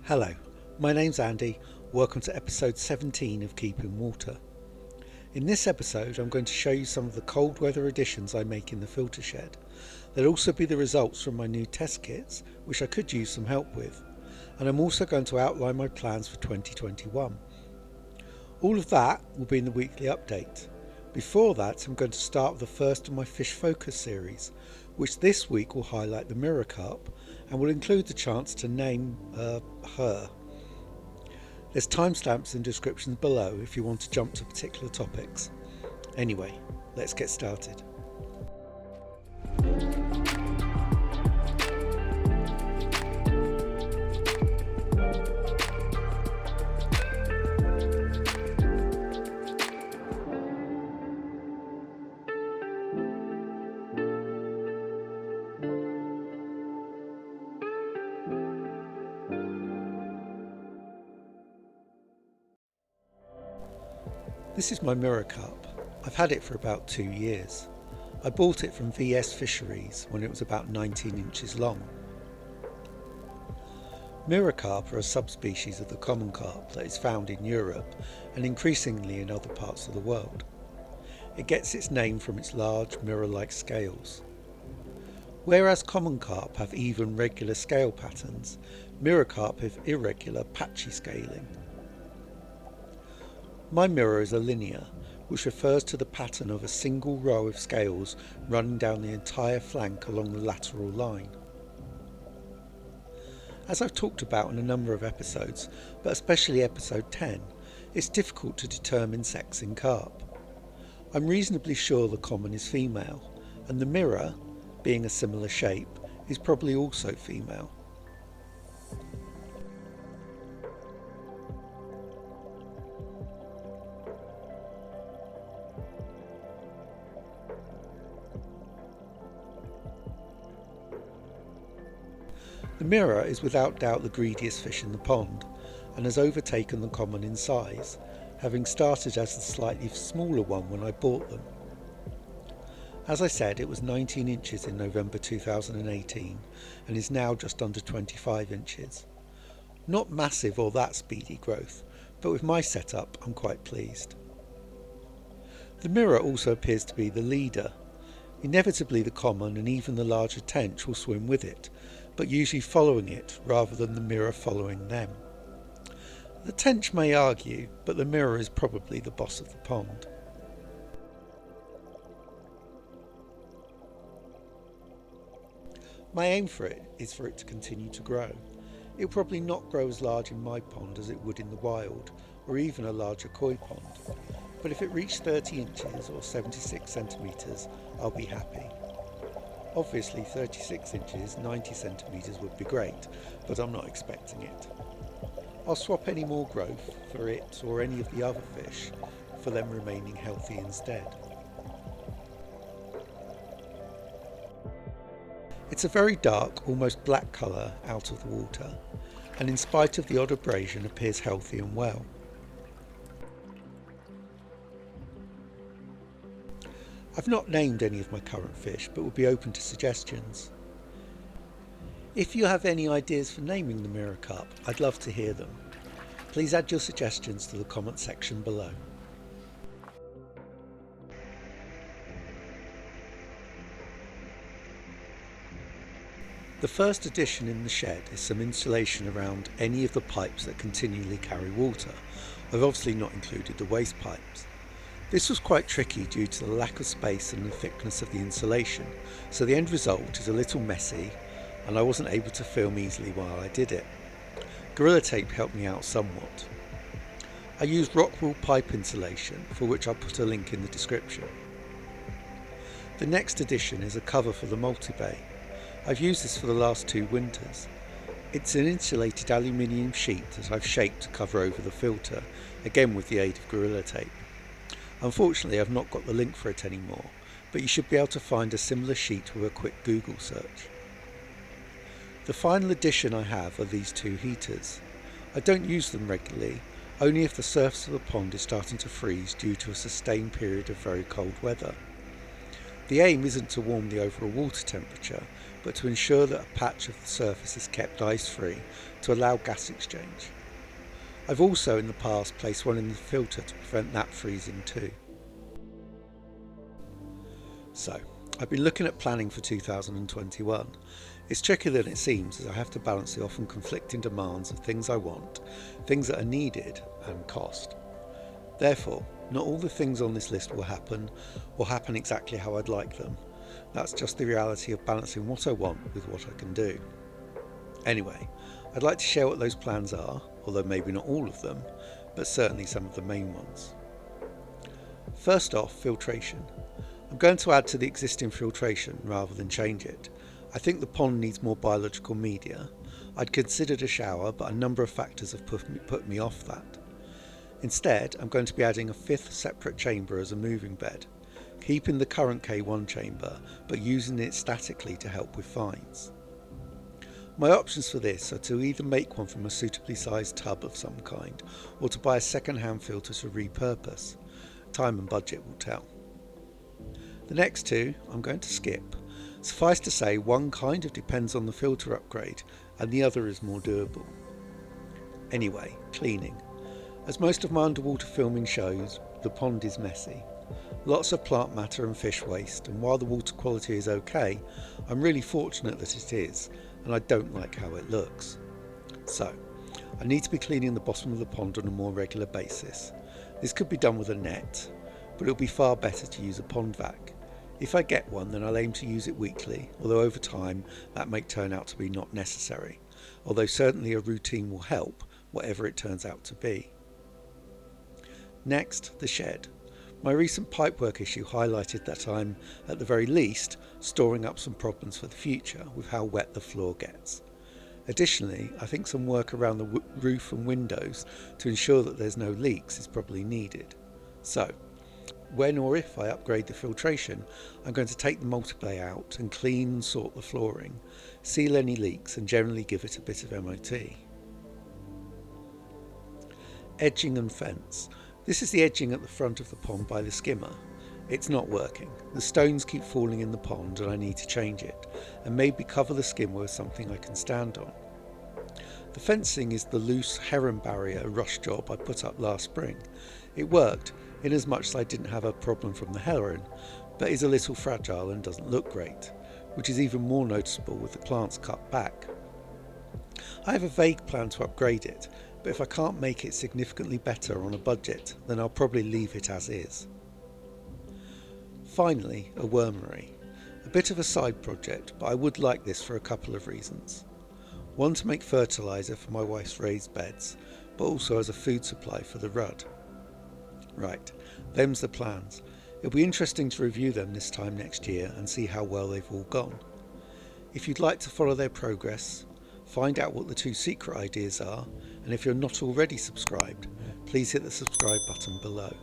Hello, my name's Andy. Welcome to episode 17 of Keeping Water. In this episode I'm going to show you some of the cold weather additions I make in the filter shed. There'll also be the results from my new test kits, which I could use some help with, and I'm also going to outline my plans for 2021. All of that will be in the weekly update. Before that, I'm going to start with the first of my fish focus series, which this week will highlight the mirror carp and will include the chance to name her. There's timestamps and descriptions below if you want to jump to particular topics. Anyway, let's get started. This is my mirror carp. I've had it for about 2 years. I bought it from VS Fisheries when it was about 19 inches long. Mirror carp are a subspecies of the common carp that is found in Europe and increasingly in other parts of the world. It gets its name from its large mirror-like scales. Whereas common carp have even regular scale patterns, mirror carp have irregular patchy scaling. My mirror is a linear, which refers to the pattern of a single row of scales running down the entire flank along the lateral line. As I've talked about in a number of episodes, but especially episode 10, it's difficult to determine sex in carp. I'm reasonably sure the common is female, and the mirror, being a similar shape, is probably also female. The mirror is without doubt the greediest fish in the pond, and has overtaken the common in size, having started as the slightly smaller one when I bought them. As I said, it was 19 inches in November 2018 and is now just under 25 inches. Not massive or that speedy growth, but with my setup I'm quite pleased. The mirror also appears to be the leader. Inevitably the common and even the larger tench will swim with it, but usually following it rather than the mirror following them. The tench may argue, but the mirror is probably the boss of the pond. My aim for it is for it to continue to grow. It will probably not grow as large in my pond as it would in the wild, or even a larger koi pond, but if it reached 30 inches or 76 centimetres, I'll be happy. Obviously 36 inches, 90 centimetres would be great, but I'm not expecting it. I'll swap any more growth for it or any of the other fish for them remaining healthy instead. It's a very dark, almost black colour out of the water, and in spite of the odd abrasion appears healthy and well. I've not named any of my current fish, but would be open to suggestions. If you have any ideas for naming the mirror carp, I'd love to hear them. Please add your suggestions to the comment section below. The first addition in the shed is some insulation around any of the pipes that continually carry water. I've obviously not included the waste pipes. This was quite tricky due to the lack of space and the thickness of the insulation, so the end result is a little messy and I wasn't able to film easily while I did it. Gorilla Tape helped me out somewhat. I used rock wool pipe insulation, for which I'll put a link in the description. The next addition is a cover for the multi-bay. I've used this for the last 2 winters. It's an insulated aluminium sheet that I've shaped to cover over the filter, again with the aid of Gorilla Tape. Unfortunately I've not got the link for it anymore, but you should be able to find a similar sheet with a quick Google search. The final addition I have are these 2 heaters. I don't use them regularly, only if the surface of the pond is starting to freeze due to a sustained period of very cold weather. The aim isn't to warm the overall water temperature, but to ensure that a patch of the surface is kept ice-free to allow gas exchange. I've also in the past placed one in the filter to prevent that freezing too. So, I've been looking at planning for 2021. It's trickier than it seems, as I have to balance the often conflicting demands of things I want, things that are needed, and cost. Therefore, not all the things on this list will happen, or happen exactly how I'd like them. That's just the reality of balancing what I want with what I can do. Anyway, I'd like to share what those plans are, although maybe not all of them, but certainly some of the main ones. First off, filtration. I'm going to add to the existing filtration rather than change it. I think the pond needs more biological media. I'd considered a shower, but a number of factors have put me off that. Instead, I'm going to be adding a fifth separate chamber as a moving bed, keeping the current K1 chamber, but using it statically to help with fines. My options for this are to either make one from a suitably sized tub of some kind, or to buy a second-hand filter to repurpose. Time and budget will tell. The next two I'm going to skip. Suffice to say, one kind of depends on the filter upgrade and the other is more doable. Anyway, cleaning. As most of my underwater filming shows, the pond is messy. Lots of plant matter and fish waste, and while the water quality is okay, I'm really fortunate that it is, and I don't like how it looks. So, I need to be cleaning the bottom of the pond on a more regular basis. This could be done with a net, but it'll be far better to use a pond vac. If I get one, then I'll aim to use it weekly, although over time that may turn out to be not necessary, although certainly a routine will help, whatever it turns out to be. Next, the shed. My recent pipework issue highlighted that I'm, at the very least, storing up some problems for the future with how wet the floor gets. Additionally, I think some work around the roof and windows to ensure that there's no leaks is probably needed. So, when or if I upgrade the filtration, I'm going to take the multiply out and clean and sort the flooring, seal any leaks and generally give it a bit of MOT. Edging and fence. This is the edging at the front of the pond by the skimmer. It's not working. The stones keep falling in the pond and I need to change it, and maybe cover the skimmer with something I can stand on. The fencing is the loose heron barrier rush job I put up last spring. It worked, in as much as I didn't have a problem from the heron, but is a little fragile and doesn't look great, which is even more noticeable with the plants cut back. I have a vague plan to upgrade it, but if I can't make it significantly better on a budget, then I'll probably leave it as is. Finally, a wormery. A bit of a side project, but I would like this for a couple of reasons. One, to make fertiliser for my wife's raised beds, but also as a food supply for the rudd. Right, them's the plans. It'll be interesting to review them this time next year and see how well they've all gone. If you'd like to follow their progress, find out what the two secret ideas are, and if you're not already subscribed, please hit the subscribe button below.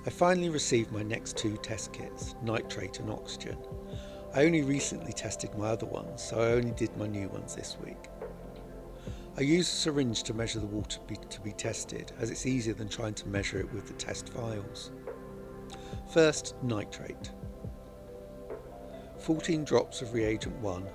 I finally received my next two test kits, Nitrate and Oxygen. I only recently tested my other ones, so I only did my new ones this week. I use a syringe to measure the water to be tested, as it's easier than trying to measure it with the test vials. First, nitrate. 14 drops of reagent 1.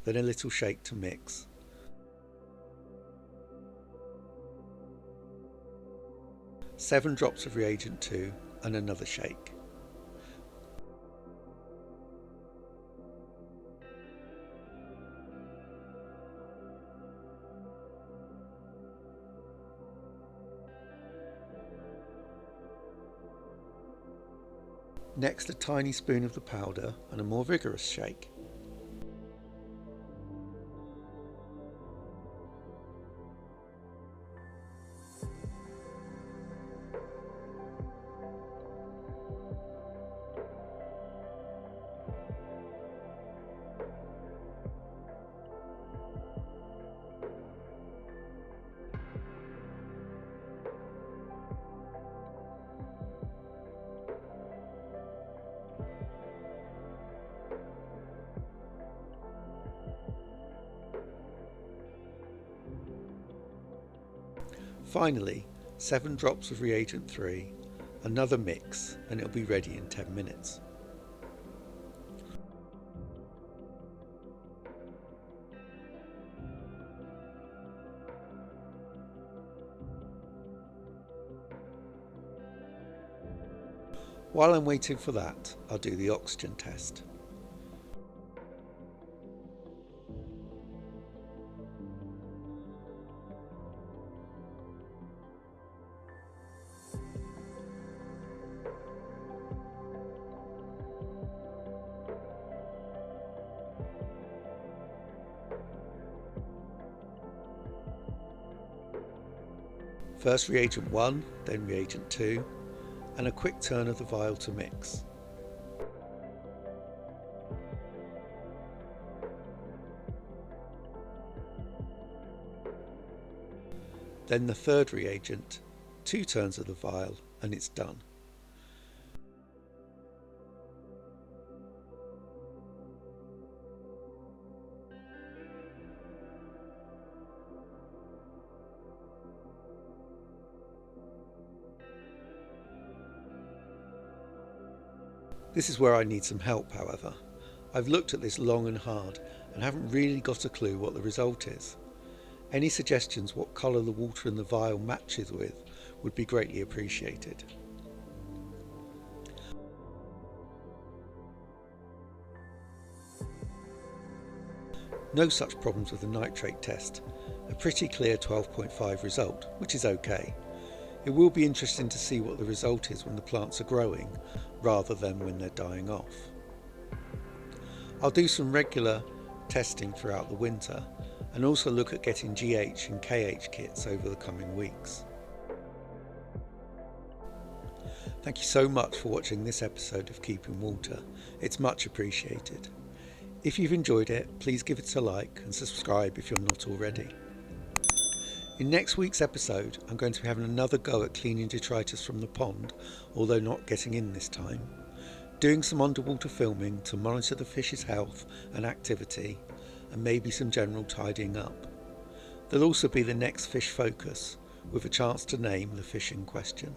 Then a little shake to mix. Seven drops of reagent 2 and another shake. Next, a tiny spoon of the powder and a more vigorous shake. Finally, 7 drops of reagent 3, another mix, and it'll be ready in 10 minutes. While I'm waiting for that, I'll do the oxygen test. First reagent 1, then reagent 2, and a quick turn of the vial to mix. Then the third reagent, 2 turns of the vial, and it's done. This is where I need some help, however. I've looked at this long and hard and haven't really got a clue what the result is. Any suggestions what colour the water in the vial matches with would be greatly appreciated. No such problems with the nitrate test, a pretty clear 12.5 result, which is okay. It will be interesting to see what the result is when the plants are growing, rather than when they're dying off. I'll do some regular testing throughout the winter, and also look at getting GH and KH kits over the coming weeks. Thank you so much for watching this episode of Keeping Water, it's much appreciated. If you've enjoyed it, please give it a like and subscribe if you're not already. In next week's episode, I'm going to be having another go at cleaning detritus from the pond, although not getting in this time, doing some underwater filming to monitor the fish's health and activity, and maybe some general tidying up. There'll also be the next fish focus, with a chance to name the fish in question.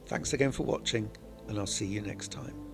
Thanks again for watching, and I'll see you next time.